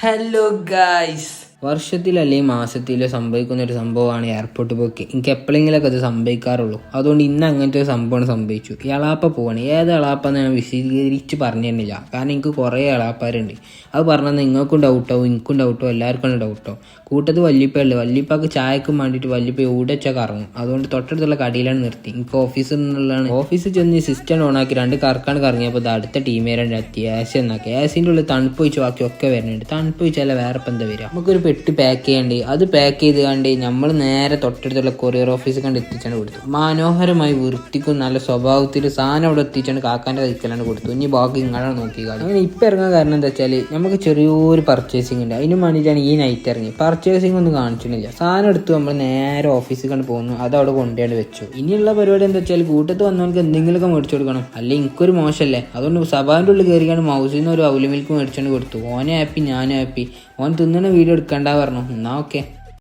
Hello guys, വർഷത്തിലല്ലെങ്കിൽ മാസത്തിലോ സംഭവിക്കുന്ന ഒരു സംഭവമാണ് എയർപോർട്ട് പോക്ക്. എനിക്ക് എപ്പോഴെങ്കിലൊക്കെ അത് സംഭവിക്കാറുള്ളൂ. അതുകൊണ്ട് ഇന്ന് അങ്ങനത്തെ ഒരു സംഭവം സംഭവിച്ചു. ഈ എളാപ്പ പോവാണ്. ഏത് എളാപ്പെന്ന് ഞാൻ വിശദീകരിച്ച് പറഞ്ഞു തരുന്നില്ല, കാരണം എനിക്ക് കുറേ എളാപ്പാരുണ്ട്. അത് പറഞ്ഞാൽ നിങ്ങൾക്കും ഡൗട്ടാവും, എനിക്കും ഡൗട്ടാവും, എല്ലാവർക്കും ഡൗട്ടാവും. കൂട്ടത്ത് വല്യപ്പയുള്ളു. വല്യപ്പാക്ക് ചായക്കും വേണ്ടിയിട്ട് വല്യപ്പ എവിടെ വെച്ചാൽ കറങ്ങും. അതുകൊണ്ട് തൊട്ടടുത്തുള്ള കടയിലാണ് നിർത്തി. എനിക്ക് ഓഫീസിൽ നിന്നുള്ളതാണ്. ഓഫീസിൽ ചെന്ന് സിസ്റ്റം ഓണാക്കി 2 കറക്കാണ് കറങ്ങിയപ്പോൾ അടുത്ത ടീമേരാണ് ഗ്യാസ് എന്നാക്കി. ഗ്യാസിൻ്റെ ഉള്ളിൽ തണുപ്പ് ഒഴിച്ച് ബാക്കിയൊക്കെ വരുന്നുണ്ട്. തണുപ്പ് ഒഴിച്ചാൽ വേറെ ഇപ്പം എന്താ വരിക. നമുക്കൊരു പെട്ടി പാക്ക് ചെയ്യണ്ടേ, അത് പാക്ക് ചെയ്ത് കണ്ട് നമ്മൾ നേരെ തൊട്ടടുത്തുള്ള കൊറിയർ ഓഫീസിൽ കണ്ട് എത്തിച്ചാണ് കൊടുത്തു. മനോഹരമായി വൃത്തിക്കും നല്ല സ്വഭാവത്തിൽ സാധനം അവിടെ എത്തിച്ചാണ് കാക്കാൻ്റെ കൈക്കലാണ് കൊടുത്തു. ഇനി ബാക്കി ഇങ്ങോട്ടാണ് നോക്കി കാണും. അങ്ങനെ ഇപ്പം ഇറങ്ങാൻ കാരണം എന്താ വെച്ചാൽ നമുക്ക് ചെറിയൊരു പർച്ചേസിങ് ഉണ്ട്. അതിന് വേണ്ടിയിട്ടാണ് ഈ നൈറ്റ് ഇറങ്ങി. പർച്ചേസിങ് ഒന്നും കാണിച്ചിട്ടില്ല. സാധനം എടുത്ത് നമ്മൾ നേരെ ഓഫീസിൽ കണ്ട് പോകുന്നു. അത് അവിടെ കൊണ്ടുപോയി വെച്ചു. ഇനിയുള്ള പരിപാടി എന്താ വെച്ചാൽ കൂട്ടത്ത് വന്നവർക്ക് എന്തെങ്കിലുമൊക്കെ മേടിച്ചു കൊടുക്കണം, അല്ലെങ്കിൽ എനിക്കൊരു മോശമല്ലേ. അതുകൊണ്ട് സഭാൻ്റെ ഉള്ളിൽ കയറിയാണ് മൗസിൽ നിന്ന് ഒരു ഔലി മിൽക്ക് മേടിച്ചുകൊണ്ട് കൊടുത്തു. ഓനെ ഹാപ്പി, ഞാനും ഹാപ്പി. ഓൻ തിന്നണ വീഡിയോ എടുക്കണ്ട പറഞ്ഞു. എന്നാ ഓക്കെ.